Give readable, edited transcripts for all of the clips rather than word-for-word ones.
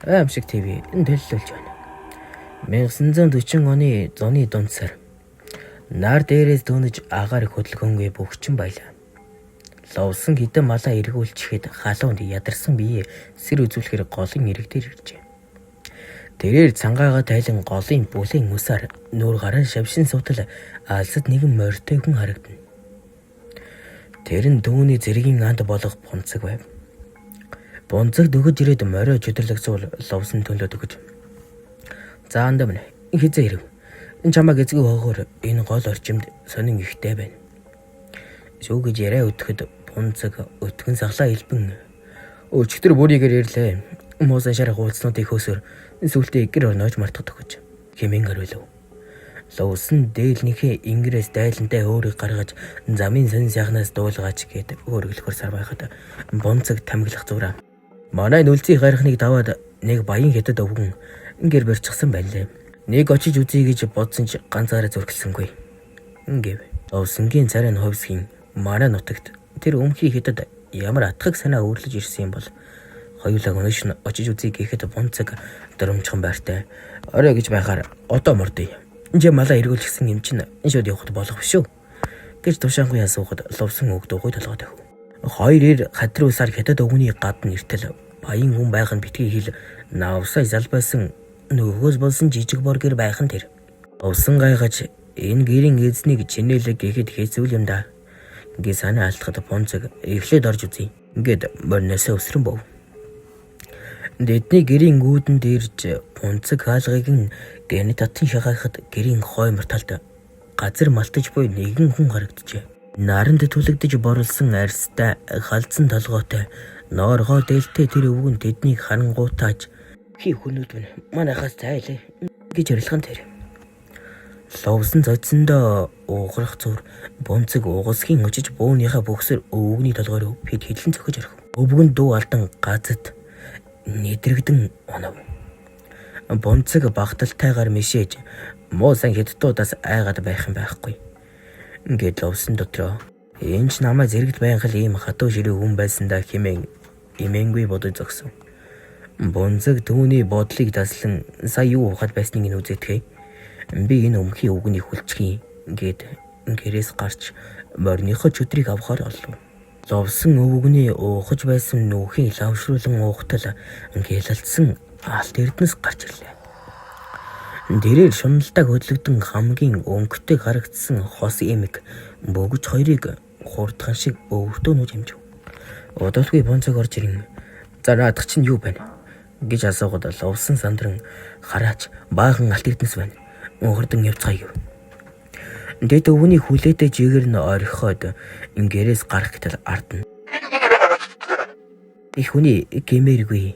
Аимшиг ТV төлөвлөж байна. 1940 оны зуны дунд сар. Нар дээрээс дүүнэж агаар хөдөлгөөнгүй бөхчин байлаа. Ловсон хідэн малаа эргүүлчихэд халуунд ядарсан бие сэр үзүүлэхээр голын иргэдэр иржээ. Тэрээр цангаагаа тайлан голын бүлийн усаар нүүр гараа шавшин сутал алсад нэгэн морьтой хүн харагдана. Тэр нь дүүний зэргийн анд болох бунцэг байв. Бунцэг дөгөж ирээд морио чөдөрлөгцөөл ловсон төлөөд өгөж. За андам нэ хизээ ирэв. Энэ чамаг эзгүй хоогоор энэ гол орчимд сонин ихтэй байна. Шүү гэж яриа өтөхөд бунцэг өтгөн сахлаа илбэн. Өчтөр бүрийгээр ирлээ. Муусан шарах уулзнуудыг хөөсөр сүултээ гэр орнооч мартах өгөж. Хэмээн хариулв. Ловсон дээлнийхээ ингээс дайлантай өөрийг гаргаж замын сонин сайхнаас дуулгаач гээд өөрөглөхөр сар байхад бунцэг тамиглах зураа. Манай нүлцийн гарахныг даваад нэг баян хятад өвгөн гэр барьчихсан байлээ. Нэг очиж үзье гэж бодсон ч ганцаараа зургилсангүй. Ингээв. Ловсонгийн царай нь ховсгийн манай нутагт тэр өмхий хятад ямар атгах санаа өөрлөж ирсэн юм бол хоёулаа өнөөш нь очиж үзье гэхэд бунцэг дөрөмчхон байртай. Орой гэж байхаар одоо мордъё. Энд малаа эргүүлчихсэн юм чинь шууд явахд болох биш үү? Гэж тушаангүй асуухад ловсон өгдөггүй толгойд өгв. Хоёр ир хатруусаар хятад өвгөний гадна иртэл баян хүн байх нь битгий хил навсаа залбайсан нөгөөс болсон жижиг боргэр байх нь тэр. Овсон гайгаж энэ гэрийн эзнийг чинэлэг гэхэд хэцүүл юм да. Гээ санаа алдахад бунцэг эхлээд орж үзье. Ингээд борноосоо өсрөн бов. Дэдний гэрийн гүйдэн дээрж бунцэг хаалгыг нь гэни татан шахахад гэрийн хоймор талд газар малтаж буй нэгэн хүн харагджээ. Наранд түлэгдэж борлсон арьстай халдсан толгойтой нооргоо дээлтэй тэр өвгөн тэднийг харангуутааж хий хүнүүд минь манайхаас зайлаа гэж ярилхан тэр. Ловсон зодсондоо уугарах зур бунцэг угасхийн очиж бөөнийхээ бөхсөр өвгөний толгойроо хэд хидлэн цохиж орхив. Өвгөн дуу алдан газад нэдрэгдэн онов. Бунцэг багталтайгаар мишээж муусан хятадуудаас айгаад байх юм байхгүй. Ингээд ловсон дотроо энэ ч намайг зэрэгт байнхал ийм хатуу ширээ хүн байсан да хэмээн имэнгүй бодож зогсон. Бунцэг түүний бодлыг таслан сая юу ухаад байсныг нь үзэтгэе. Би энэ өмхий өвгөний хүлчгийн гээд гэрээс гарч морьныхоо чөдрийг авахаар олов. Ловсон өвгөний уухаж байсан нүхийн лавшруулан уухтал гялалцсан алт эрдэнэс гарч ирлээ. Дэрээр шуналдаг хөдлөгдөн хамгийн өнгөтэй харагдсан хос эмэг бөгж хоёрыг хурдхан шиг өвөртөө нүж хэмжив. Удалгүй бунцэг орж ирэн "За наадах чинь юу байна?" гэж асуугаад ловсон сандран хараач баахан алт эрдэнэс байна. Уурдан явцгаая гэв. Дэд өвгөний хүлээтэй жигээр нь орхиод гэрээс гарах гэтэл ардна. Их хүний гэмээргүй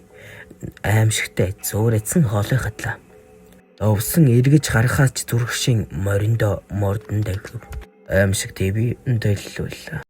аимшигтай зуурайдсан хоолой хадлаа. Овсон эргэж гарахаас ч зүрхшин мориндоо мордон дагив. Аимшиг ТV төлөвлөл.